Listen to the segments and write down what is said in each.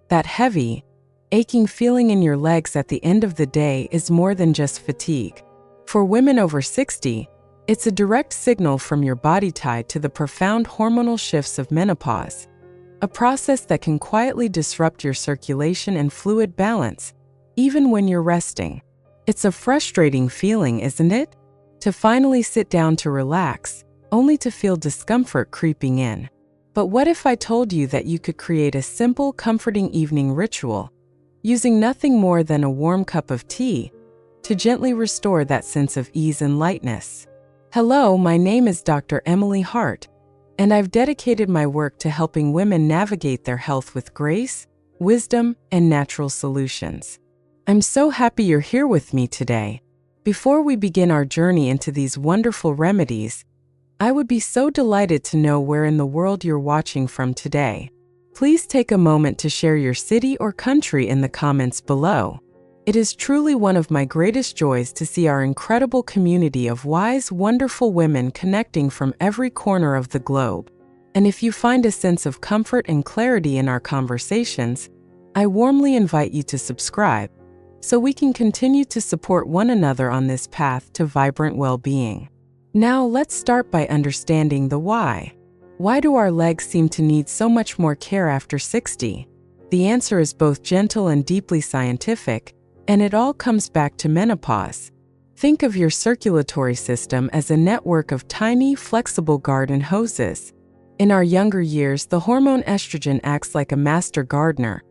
That heavy, aching feeling in your legs at the end of the day is more than just fatigue. For women over 60, it's a direct signal from your body tied to the profound hormonal shifts of menopause, a process that can quietly disrupt your circulation and fluid balance, even when you're resting. It's a frustrating feeling, isn't it? To finally sit down to relax, only to feel discomfort creeping in. But what if I told you that you could create a simple, comforting evening ritual, using nothing more than a warm cup of tea, to gently restore that sense of ease and lightness? Hello, my name is Dr. Emily Hart, and I've dedicated my work to helping women navigate their health with grace, wisdom, and natural solutions. I'm so happy you're here with me today. Before we begin our journey into these wonderful remedies, I would be so delighted to know where in the world you're watching from today. Please take a moment to share your city or country in the comments below. It is truly one of my greatest joys to see our incredible community of wise, wonderful women connecting from every corner of the globe. And if you find a sense of comfort and clarity in our conversations, I warmly invite you to subscribe, so we can continue to support one another on this path to vibrant well-being. Now let's start by understanding the why. Why do our legs seem to need so much more care after 60? The answer is both gentle and deeply scientific, and it all comes back to menopause. Think of your circulatory system as a network of tiny, flexible garden hoses. In our younger years, the hormone estrogen acts like a master gardener,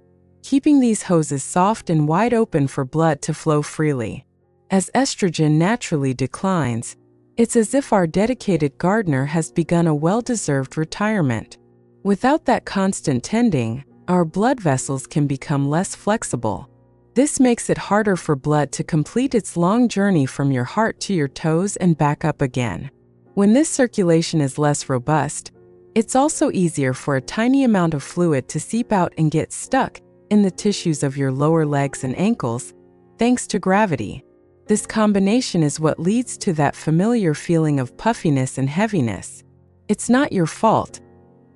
keeping these hoses soft and wide open for blood to flow freely. As estrogen naturally declines, it's as if our dedicated gardener has begun a well-deserved retirement. Without that constant tending, our blood vessels can become less flexible. This makes it harder for blood to complete its long journey from your heart to your toes and back up again. When this circulation is less robust, it's also easier for a tiny amount of fluid to seep out and get stuck in the tissues of your lower legs and ankles, thanks to gravity. This combination is what leads to that familiar feeling of puffiness and heaviness. It's not your fault.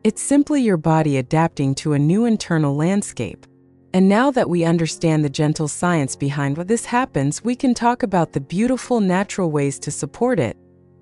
It's simply your body adapting to a new internal landscape. And now that we understand the gentle science behind what this happens, we can talk about the beautiful natural ways to support it,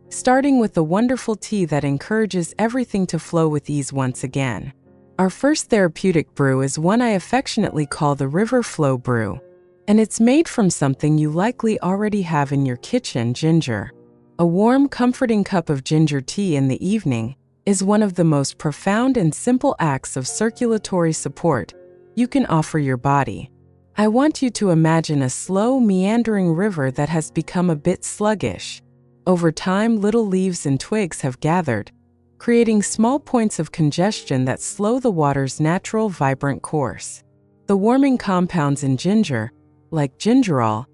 starting with the wonderful tea that encourages everything to flow with ease once again. Our first therapeutic brew is one I affectionately call the River Flow Brew, and it's made from something you likely already have in your kitchen: ginger. A warm, comforting cup of ginger tea in the evening is one of the most profound and simple acts of circulatory support you can offer your body. I want you to imagine a slow, meandering river that has become a bit sluggish. Over time, little leaves and twigs have gathered, creating small points of congestion that slow the water's natural, vibrant course. The warming compounds in ginger, like gingerol,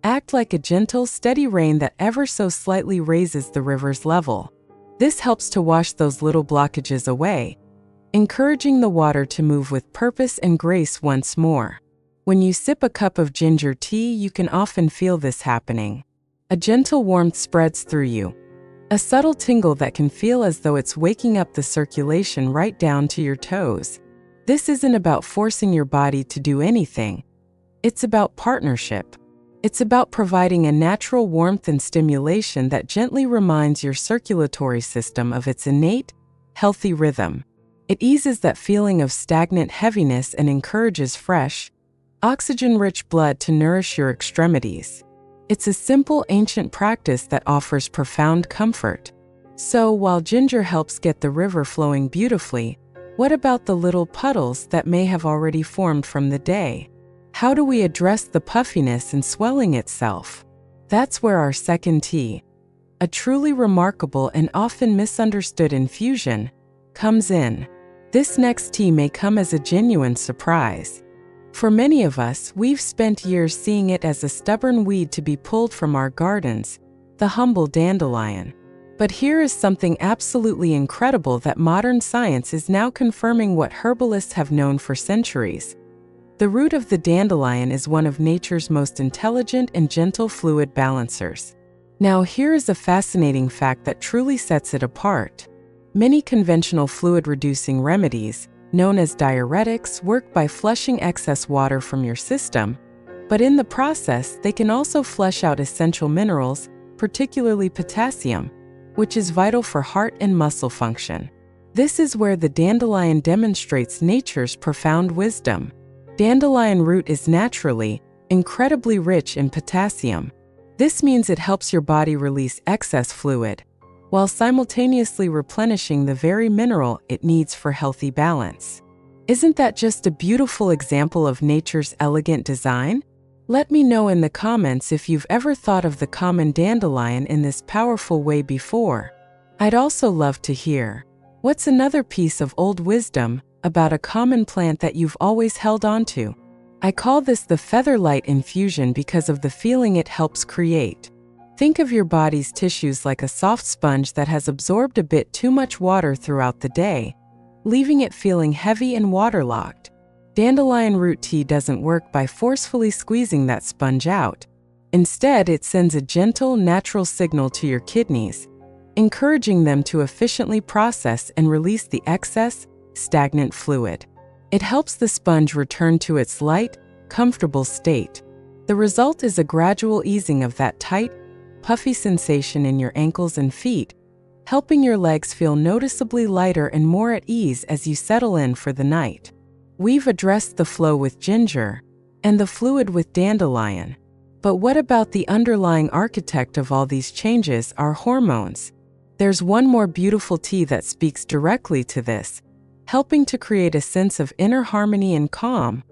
act like a gentle, steady rain that ever so slightly raises the river's level. This helps to wash those little blockages away, encouraging the water to move with purpose and grace once more. When you sip a cup of ginger tea, you can often feel this happening. A gentle warmth spreads through you, a subtle tingle that can feel as though it's waking up the circulation right down to your toes. This isn't about forcing your body to do anything. It's about partnership. It's about providing a natural warmth and stimulation that gently reminds your circulatory system of its innate, healthy rhythm. It eases that feeling of stagnant heaviness and encourages fresh, oxygen-rich blood to nourish your extremities. It's a simple, ancient practice that offers profound comfort. So, while ginger helps get the river flowing beautifully, what about the little puddles that may have already formed from the day? How do we address the puffiness and swelling itself? That's where our second tea, a truly remarkable and often misunderstood infusion, comes in. This next tea may come as a genuine surprise. For many of us, we've spent years seeing it as a stubborn weed to be pulled from our gardens, the humble dandelion. But here is something absolutely incredible that modern science is now confirming what herbalists have known for centuries. The root of the dandelion is one of nature's most intelligent and gentle fluid balancers. Now, here is a fascinating fact that truly sets it apart. Many conventional fluid-reducing remedies, known as diuretics, work by flushing excess water from your system, but in the process, they can also flush out essential minerals, particularly potassium, which is vital for heart and muscle function. This is where the dandelion demonstrates nature's profound wisdom. Dandelion root is naturally, incredibly rich in potassium. This means it helps your body release excess fluid, while simultaneously replenishing the very mineral it needs for healthy balance. Isn't that just a beautiful example of nature's elegant design? Let me know in the comments if you've ever thought of the common dandelion in this powerful way before. I'd also love to hear, what's another piece of old wisdom about a common plant that you've always held on to? I call this the featherlight infusion because of the feeling it helps create. Think of your body's tissues like a soft sponge that has absorbed a bit too much water throughout the day, leaving it feeling heavy and waterlogged. Dandelion root tea doesn't work by forcefully squeezing that sponge out. Instead, it sends a gentle, natural signal to your kidneys, encouraging them to efficiently process and release the excess, stagnant fluid. It helps the sponge return to its light, comfortable state. The result is a gradual easing of that tight, puffy sensation in your ankles and feet, helping your legs feel noticeably lighter and more at ease as you settle in for the night. We've addressed the flow with ginger and the fluid with dandelion. But what about the underlying architect of all these changes, our hormones? There's one more beautiful tea that speaks directly to this, helping to create a sense of inner harmony and calm,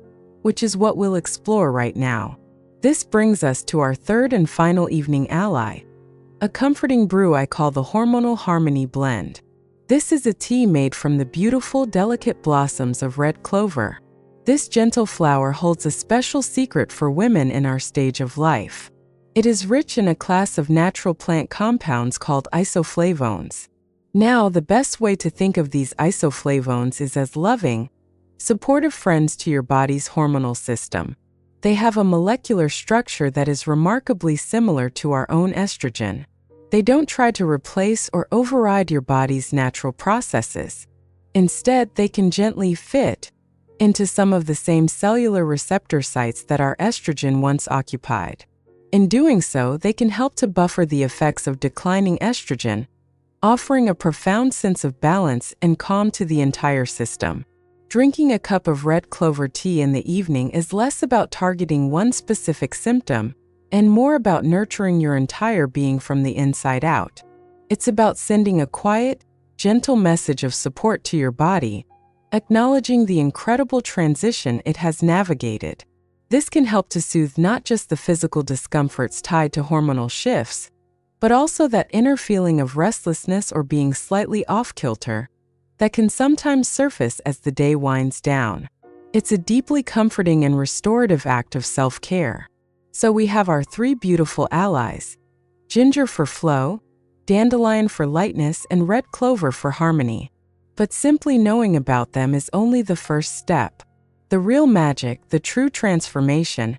which is what we'll explore right now. This brings us to our third and final evening ally, a comforting brew I call the Hormonal Harmony Blend. This is a tea made from the beautiful, delicate blossoms of red clover. This gentle flower holds a special secret for women in our stage of life. It is rich in a class of natural plant compounds called isoflavones. Now, the best way to think of these isoflavones is as loving, supportive friends to your body's hormonal system. They have a molecular structure that is remarkably similar to our own estrogen. They don't try to replace or override your body's natural processes. Instead, they can gently fit into some of the same cellular receptor sites that our estrogen once occupied. In doing so, they can help to buffer the effects of declining estrogen, offering a profound sense of balance and calm to the entire system. Drinking a cup of red clover tea in the evening is less about targeting one specific symptom and more about nurturing your entire being from the inside out. It's about sending a quiet, gentle message of support to your body, acknowledging the incredible transition it has navigated. This can help to soothe not just the physical discomforts tied to hormonal shifts, but also that inner feeling of restlessness or being slightly off-kilter that can sometimes surface as the day winds down. It's a deeply comforting and restorative act of self-care. So we have our three beautiful allies: ginger for flow, dandelion for lightness, and red clover for harmony. But simply knowing about them is only the first step. The real magic, the true transformation,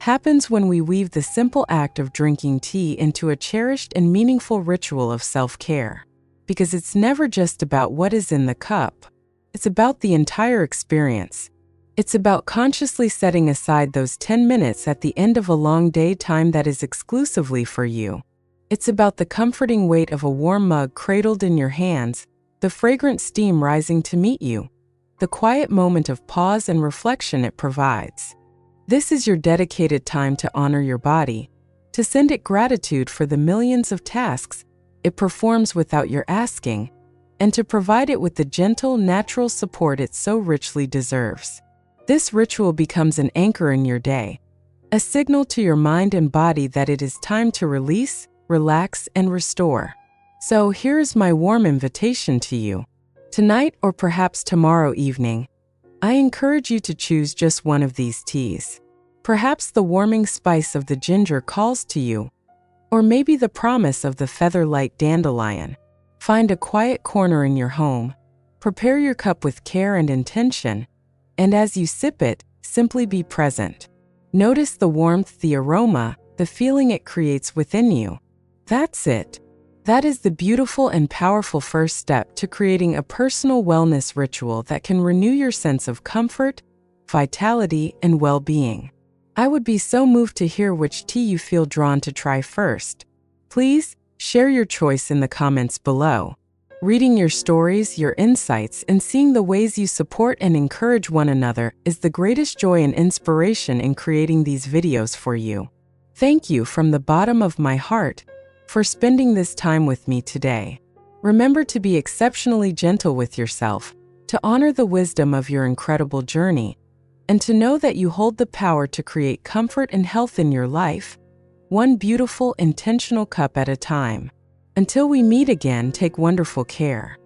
happens when we weave the simple act of drinking tea into a cherished and meaningful ritual of self-care. Because it's never just about what is in the cup. It's about the entire experience. It's about consciously setting aside those 10 minutes at the end of a long day, time that is exclusively for you. It's about the comforting weight of a warm mug cradled in your hands, the fragrant steam rising to meet you, the quiet moment of pause and reflection it provides. This is your dedicated time to honor your body, to send it gratitude for the millions of tasks it performs without your asking, and to provide it with the gentle, natural support it so richly deserves. This ritual becomes an anchor in your day, a signal to your mind and body that it is time to release, relax, and restore. So here's my warm invitation to you. Tonight, or perhaps tomorrow evening, I encourage you to choose just one of these teas. Perhaps the warming spice of the ginger calls to you, or maybe the promise of the featherlight dandelion. Find a quiet corner in your home, prepare your cup with care and intention, and as you sip it, simply be present. Notice the warmth, the aroma, the feeling it creates within you. That's it. That is the beautiful and powerful first step to creating a personal wellness ritual that can renew your sense of comfort, vitality, and well-being. I would be so moved to hear which tea you feel drawn to try first. Please share your choice in the comments below. Reading your stories, your insights, and seeing the ways you support and encourage one another is the greatest joy and inspiration in creating these videos for you. Thank you from the bottom of my heart for spending this time with me today. Remember to be exceptionally gentle with yourself, to honor the wisdom of your incredible journey, and to know that you hold the power to create comfort and health in your life, one beautiful, intentional cup at a time. Until we meet again, take wonderful care.